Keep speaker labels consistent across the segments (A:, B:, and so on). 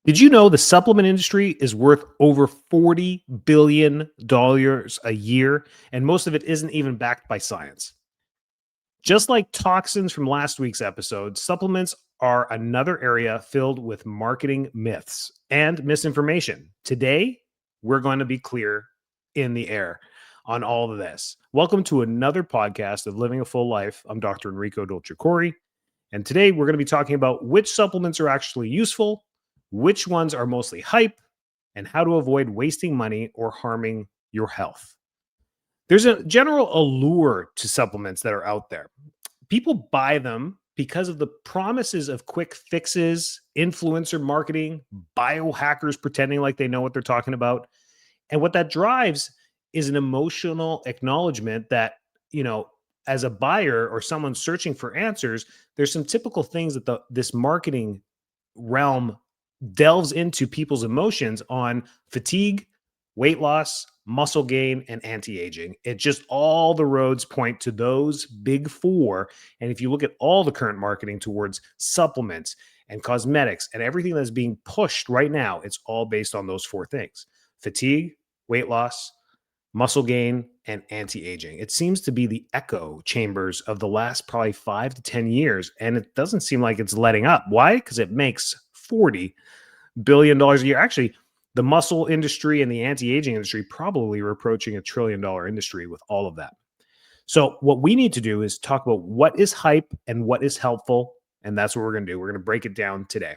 A: Did you know the supplement industry is worth over $40 billion a year, and most of it isn't even backed by science? Just like toxins from last week's episode, supplements are another area filled with marketing myths and misinformation. Today, we're going to be clear in the air on all of this. Welcome to another podcast of Living a Full Life. I'm Dr. Enrico Dolcecore, and today we're going to be talking about which supplements are actually useful, which ones are mostly hype, and how to avoid wasting money or harming your health. There's a general allure to supplements that are out there. People buy them because of the promises of quick fixes, influencer marketing, biohackers pretending like they know what they're talking about. And what that drives is an emotional acknowledgement that, as a buyer or someone searching for answers, there's some typical things that this marketing realm delves into people's emotions on: fatigue, weight loss, muscle gain, and anti-aging. It just all the roads point to those big four. And if you look at all the current marketing towards supplements and cosmetics and everything that's being pushed right now, it's all based on those four things: fatigue, weight loss, muscle gain, and anti-aging. It seems to be the echo chambers of the last probably 5 to 10 years, and it doesn't seem like it's letting up. Why? Because it makes $40 billion a year. Actually, the muscle industry and the anti-aging industry probably are approaching $1 trillion industry with all of that. So what we need to do is talk about what is hype and what is helpful, and that's what we're going to do. We're going to break it down today.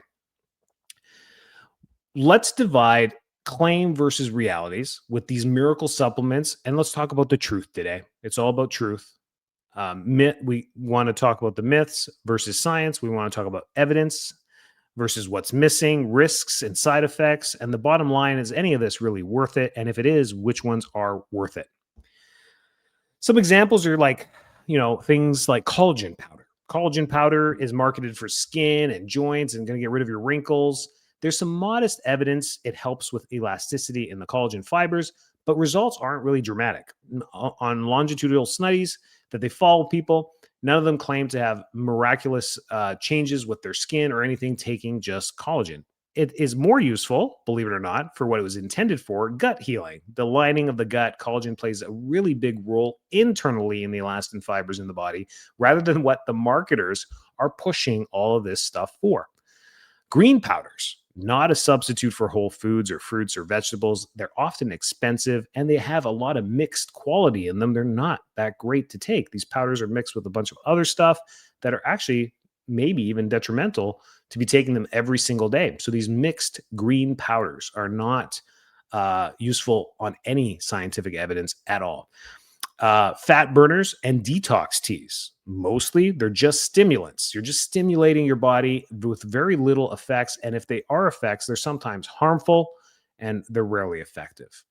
A: Let's divide claim versus realities with these miracle supplements, and let's talk about the truth today. It's all about truth. We want to talk about the myths versus science. We want to talk about evidence versus what's missing, risks and side effects. And the bottom line is, any of this really worth it? And if it is, which ones are worth it? Some examples are things like collagen powder. Collagen powder is marketed for skin and joints and going to get rid of your wrinkles. There's some modest evidence it helps with elasticity in the collagen fibers, but results aren't really dramatic. On longitudinal studies that they follow people, none of them claim to have miraculous changes with their skin or anything taking just collagen. It is more useful, believe it or not, for what it was intended for: gut healing. The lining of the gut, collagen plays a really big role internally in the elastin fibers in the body, rather than what the marketers are pushing all of this stuff for. Green powders, not a substitute for whole foods or fruits or vegetables. They're often expensive and they have a lot of mixed quality in them. They're not that great to take. These powders are mixed with a bunch of other stuff that are actually maybe even detrimental to be taking them every single day. So these mixed green powders are not useful on any scientific evidence at all. Fat burners and detox teas. Mostly, they're just stimulants. You're just stimulating your body with very little effects. And if they are effects, they're sometimes harmful and they're rarely effective.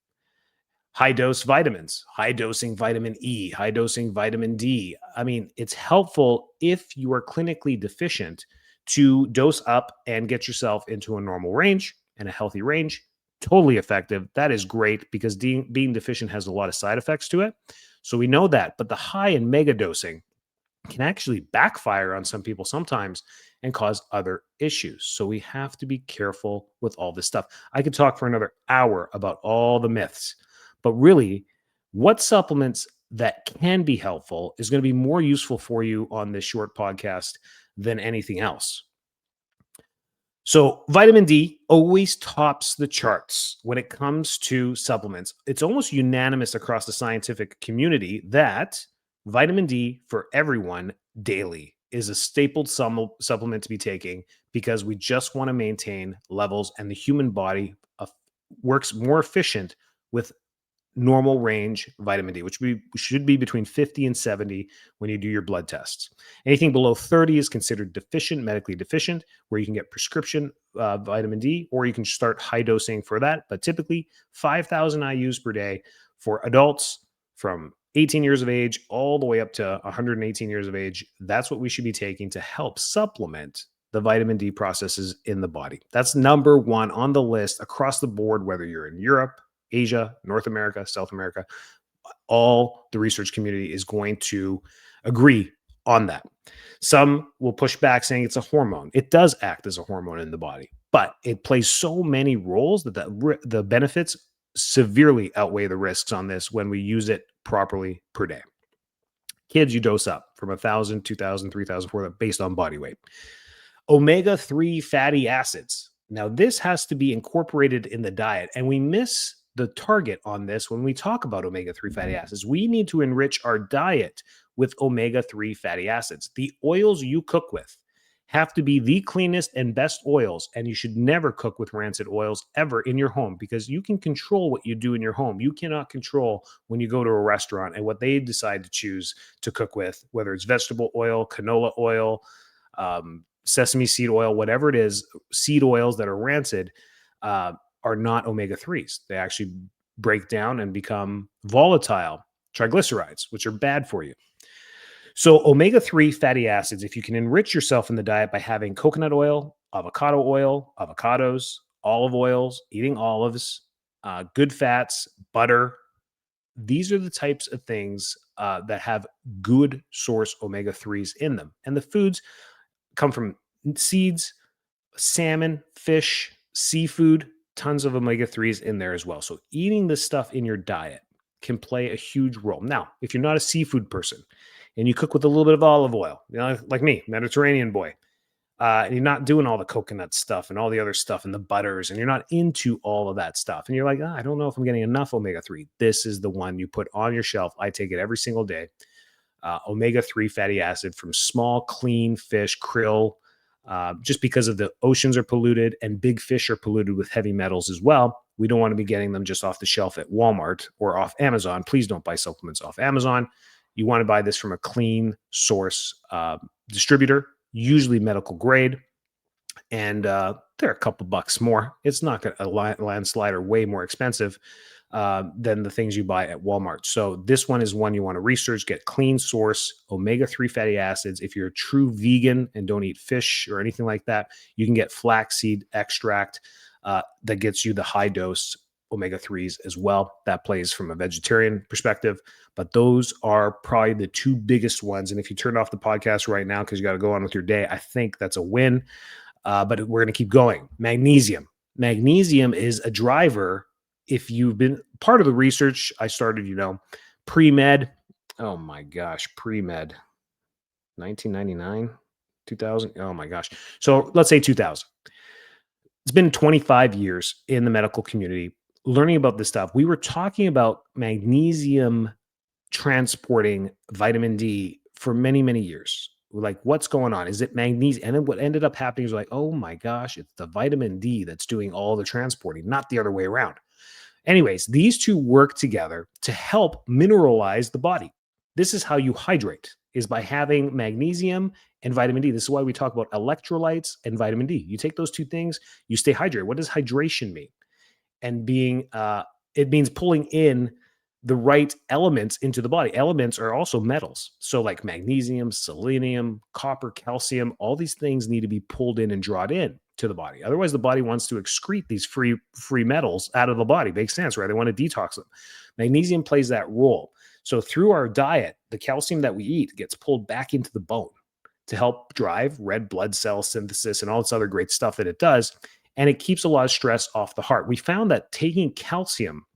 A: High dose vitamins, high dosing vitamin E, high dosing vitamin D. I mean, it's helpful if you are clinically deficient to dose up and get yourself into a normal range and a healthy range. Totally effective. That is great because being deficient has a lot of side effects to it. So we know that. But the high and mega dosing can actually backfire on some people sometimes and cause other issues. So we have to be careful with all this stuff. I could talk for another hour about all the myths, but really, what supplements that can be helpful is going to be more useful for you on this short podcast than anything else. So vitamin D always tops the charts when it comes to supplements. It's almost unanimous across the scientific community that vitamin D for everyone daily is a stapled supplement to be taking, because we just want to maintain levels, and the human body works more efficient with normal range vitamin D, which should be between 50 and 70 when you do your blood tests. Anything below 30 is considered deficient, medically deficient, where you can get prescription vitamin D, or you can start high dosing for that. But typically 5,000 IUs per day for adults from 18 years of age all the way up to 118 years of age. That's what we should be taking to help supplement the vitamin D processes in the body. That's number one on the list across the board, whether you're in Europe, Asia, North America, South America. All the research community is going to agree on that. Some will push back saying it's a hormone. It does act as a hormone in the body. but it plays so many roles that the benefits severely outweigh the risks on this when we use it properly per day. Kids, you dose up from 1,000, 2,000, 3,000, 4,000 based on body weight. Omega-3 fatty acids. Now, this has to be incorporated in the diet, and we miss the target on this when we talk about omega-3 fatty acids. We need to enrich our diet with omega-3 fatty acids. The oils you cook with have to be the cleanest and best oils, and you should never cook with rancid oils ever in your home because you can control what you do in your home. You cannot control when you go to a restaurant and what they decide to choose to cook with, whether it's vegetable oil, canola oil, sesame seed oil, whatever it is, seed oils that are rancid are not omega 3s. They actually break down and become volatile triglycerides, which are bad for you. So, omega 3 fatty acids, if you can enrich yourself in the diet by having coconut oil, avocados, olive oils, eating olives, good fats, butter, these are the types of things that have good source omega 3s in them. And the foods come from seeds, salmon, fish, seafood, tons of omega 3s in there as well. So eating this stuff in your diet can play a huge role. Now, if you're not a seafood person and you cook with a little bit of olive oil, like me, Mediterranean boy, and you're not doing all the coconut stuff and all the other stuff and the butters, and you're not into all of that stuff, and you're like, I don't know if I'm getting enough omega 3. This is the one you put on your shelf. I take it every single day. Omega 3 fatty acid from small, clean fish, krill, just because of the oceans are polluted and big fish are polluted with heavy metals as well. We don't want to be getting them just off the shelf at Walmart or off Amazon. Please don't buy supplements off Amazon. You want to buy this from a clean source distributor, usually medical grade. And they're a couple bucks more. It's not going to landslide or way more expensive than the things you buy at Walmart. So this one is one you want to research, get clean source omega-3 fatty acids. If you're a true vegan and don't eat fish or anything like that, you can get flaxseed extract that gets you the high dose omega-3s as well. That plays from a vegetarian perspective, but those are probably the two biggest ones. And if you turn off the podcast right now because you got to go on with your day, I think that's a win. But we're going to keep going. Magnesium. Magnesium is a driver. If you've been part of the research, I started, pre-med. Oh my gosh, pre-med. 1999, 2000. Oh my gosh. So let's say 2000. It's been 25 years in the medical community learning about this stuff. We were talking about magnesium transporting vitamin D for many, many years. We're like, what's going on? Is it magnesium? And then what ended up happening is like, oh my gosh, it's the vitamin D that's doing all the transporting, not the other way around. Anyways, these two work together to help mineralize the body. This is how you hydrate, is by having magnesium and vitamin D. This is why we talk about electrolytes and vitamin D. You take those two things, you stay hydrated. What does hydration mean? And it means pulling in the right elements into the body. Elements are also metals. So like magnesium, selenium, copper, calcium, all these things need to be pulled in and drawn in to the body. Otherwise, the body wants to excrete these free metals out of the body. Makes sense, right? They want to detox them. Magnesium plays that role. So through our diet, the calcium that we eat gets pulled back into the bone to help drive red blood cell synthesis and all this other great stuff that it does. And it keeps a lot of stress off the heart. We found that taking calcium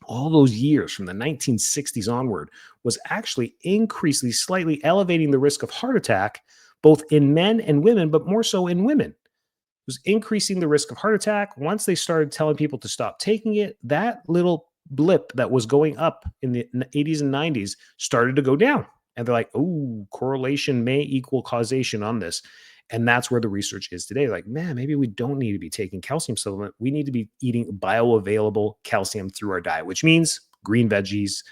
A: all those years from the 1960s onward was actually increasingly slightly elevating the risk of heart attack, both in men and women, but more so in women. It was increasing the risk of heart attack. Once they started telling people to stop taking it, that little blip that was going up in the 80s and 90s started to go down. And they're like, oh, correlation may equal causation on this. And that's where the research is today. Like, man, maybe we don't need to be taking calcium supplement. We need to be eating bioavailable calcium through our diet, which means green veggies,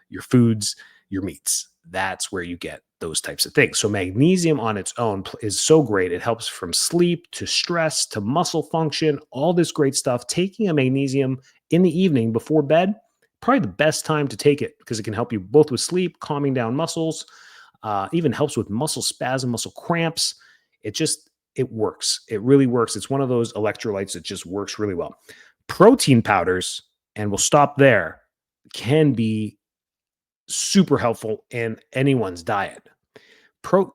A: your foods, your meats. That's where you get those types of things. So magnesium on its own is so great. It helps from sleep to stress to muscle function, all this great stuff. Taking a magnesium in the evening before bed, probably the best time to take it because it can help you both with sleep, calming down muscles, even helps with muscle spasm, muscle cramps. It works. It really works. It's one of those electrolytes that just works really well. Protein powders, and we'll stop there, can be super helpful in anyone's diet.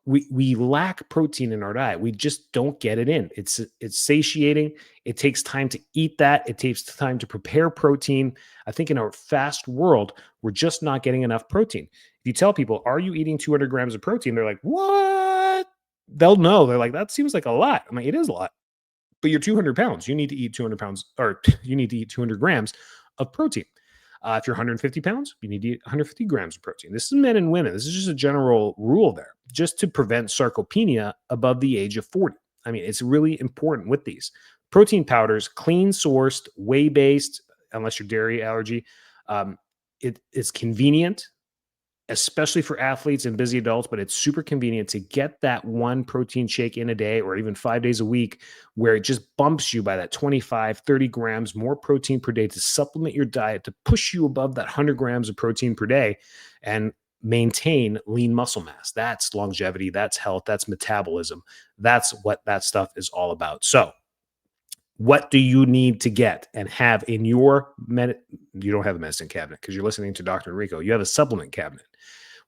A: we lack protein in our diet. We just don't get it in. It's satiating. It takes time to eat that. It takes time to prepare protein. I think in our fast world, we're just not getting enough protein. If you tell people, "Are you eating 200 grams of protein?" They're like, "What?" They'll know. They're like, "That seems like a lot." I'm like, "It is a lot." But you're 200 pounds. You need to eat 200 pounds, or you need to eat 200 grams of protein. If you're 150 pounds, you need to eat 150 grams of protein. This is men and women. This is just a general rule there, just to prevent sarcopenia above the age of 40. I mean, it's really important with these protein powders, clean sourced, whey based, unless you're dairy allergy. It's convenient, especially for athletes and busy adults, but it's super convenient to get that one protein shake in a day or even 5 days a week where it just bumps you by that 25, 30 grams more protein per day to supplement your diet, to push you above that 100 grams of protein per day and maintain lean muscle mass. That's longevity, that's health, that's metabolism. That's what that stuff is all about. So, what do you need to get and have in your you don't have a medicine cabinet because you're listening to Dr. Enrico. You have a supplement cabinet.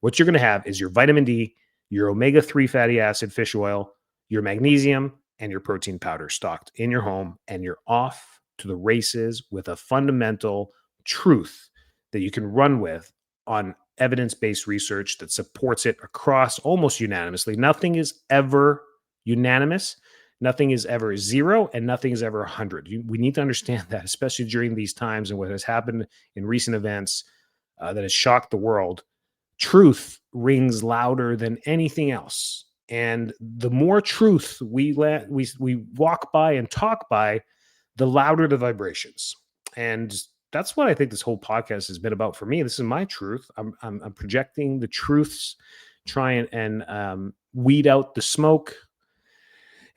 A: What you're going to have is your vitamin D, your omega-3 fatty acid fish oil, your magnesium, and your protein powder stocked in your home, and you're off to the races with a fundamental truth that you can run with on evidence-based research that supports it across almost unanimously. Nothing is ever unanimous. Nothing is ever zero, and nothing is ever 100. We need to understand that, especially during these times and what has happened in recent events that has shocked the world. Truth rings louder than anything else. And the more truth we walk by and talk by, the louder the vibrations. And that's what I think this whole podcast has been about for me. This is my truth. I'm projecting the truths, try and weed out the smoke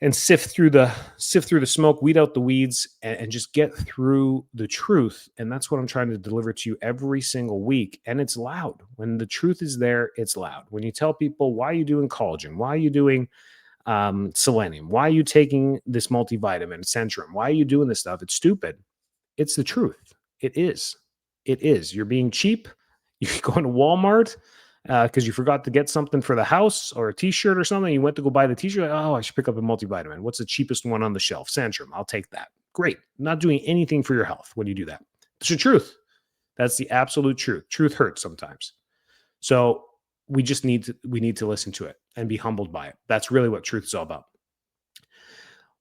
A: and sift through the smoke, weed out the weeds, and just get through the truth. And that's what I'm trying to deliver to you every single week. And it's loud. When the truth is there, it's loud. When you tell people, why are you doing collagen? Why are you doing selenium? Why are you taking this multivitamin, Centrum? Why are you doing this stuff? It's stupid. It's the truth. It is. It is. You're being cheap. You're going to Walmart because you forgot to get something for the house or a t-shirt or something. You went to go buy the t-shirt. Like, oh, I should pick up a multivitamin. What's the cheapest one on the shelf? Centrum. I'll take that. Great. Not doing anything for your health when you do that. It's the truth. That's the absolute truth. Truth hurts sometimes. So we need to listen to it and be humbled by it. That's really what truth is all about.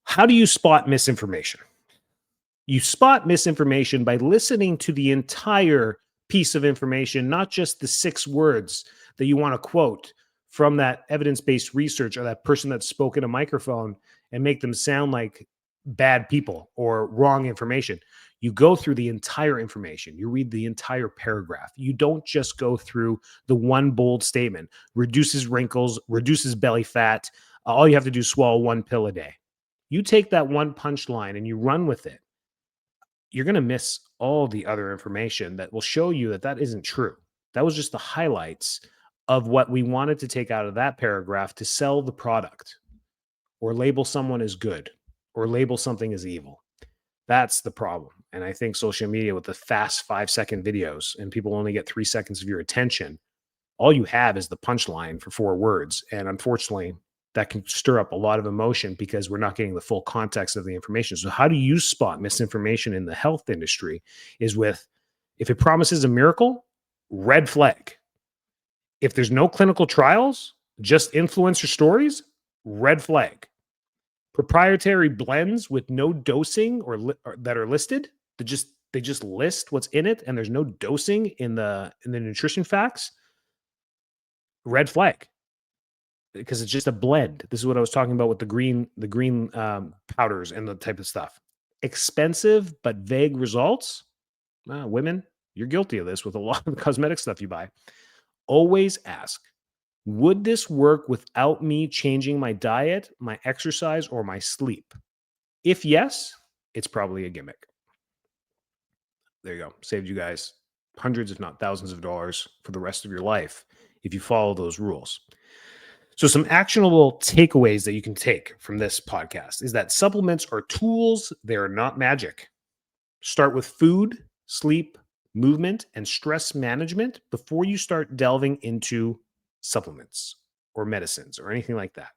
A: How do you spot misinformation? You spot misinformation by listening to the entire piece of information, not just the 6 words that you want to quote from that evidence-based research or that person that spoke in a microphone and make them sound like bad people or wrong information. You go through the entire information. You read the entire paragraph. You don't just go through the one bold statement, reduces wrinkles, reduces belly fat. All you have to do is swallow 1 pill a day. You take that one punchline and you run with it. You're going to miss all the other information that will show you that that isn't true. That was just the highlights of what we wanted to take out of that paragraph to sell the product or label someone as good or label something as evil. That's the problem. And I think social media with the fast 5-second videos and people only get 3 seconds of your attention, all you have is the punchline for 4 words. And unfortunately, that can stir up a lot of emotion because we're not getting the full context of the information. So how do you spot misinformation in the health industry is with, if it promises a miracle, red flag. If there's no clinical trials, just influencer stories, red flag. Proprietary blends with no dosing or that are listed, they just list what's in it and there's no dosing in the nutrition facts, red flag. Because it's just a blend. This is what I was talking about with the green powders and the type of stuff. Expensive but vague results. Women, you're guilty of this with a lot of the cosmetic stuff you buy. Always ask, would this work without me changing my diet, my exercise, or my sleep? If yes, it's probably a gimmick. There you go. Saved you guys hundreds, if not thousands of dollars for the rest of your life if you follow those rules. So some actionable takeaways that you can take from this podcast is that supplements are tools. They're not magic. Start with food, sleep, movement, and stress management before you start delving into supplements. or medicines or anything like that.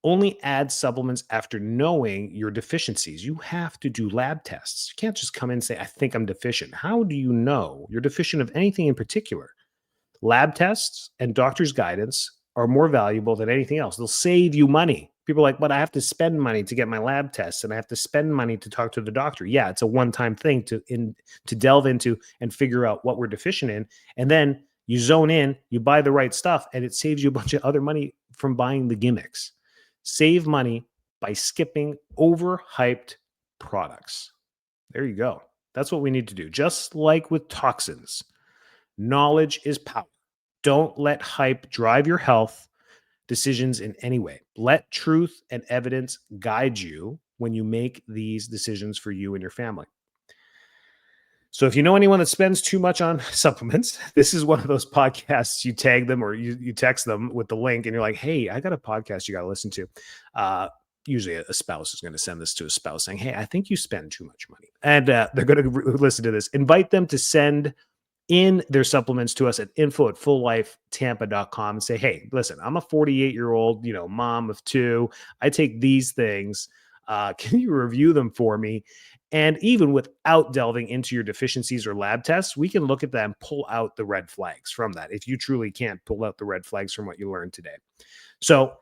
A: Only add supplements after knowing your deficiencies. You have to do lab tests. You can't just come in and say, I think I'm deficient. How do you know you're deficient of anything in particular? Lab tests and doctor's guidance are more valuable than anything else. They'll save you money. People are like, but I have to spend money to get my lab tests and I have to spend money to talk to the doctor. Yeah, it's a one-time thing to delve into and figure out what we're deficient in. And then you zone in, you buy the right stuff, and it saves you a bunch of other money from buying the gimmicks. Save money by skipping overhyped products. There you go. That's what we need to do. Just like with toxins, knowledge is power. Don't let hype drive your health decisions in any way. Let truth and evidence guide you when you make these decisions for you and your family. So if you know anyone that spends too much on supplements, this is one of those podcasts you tag them or you text them with the link and you're like, hey, I got a podcast you got to listen to. Usually a spouse is going to send this to a spouse saying, hey, I think you spend too much money. And they're going to listen to this. Invite them to send in their supplements to us at info@fulllifetampa.com and say, hey, listen, I'm a 48-year-old, mom of 2. I take these things. Can you review them for me? And even without delving into your deficiencies or lab tests, we can look at them, pull out the red flags from that if you truly can't pull out the red flags from what you learned today. So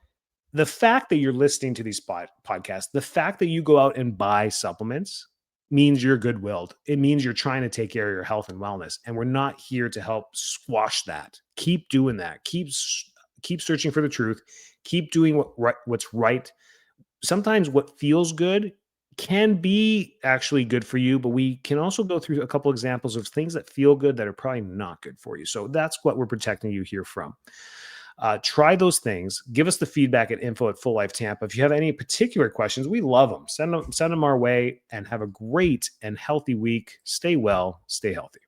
A: the fact that you're listening to these podcasts, the fact that you go out and buy supplements means you're good-willed. It means you're trying to take care of your health and wellness. And we're not here to help squash that. Keep doing that. Keep searching for the truth. Keep doing what's right. Sometimes what feels good can be actually good for you, but we can also go through a couple examples of things that feel good that are probably not good for you. So that's what we're protecting you here from. Try those things. Give us the feedback at info@fulllifetampa. If you have any particular questions, we love them. Send them our way and have a great and healthy week. Stay well, stay healthy.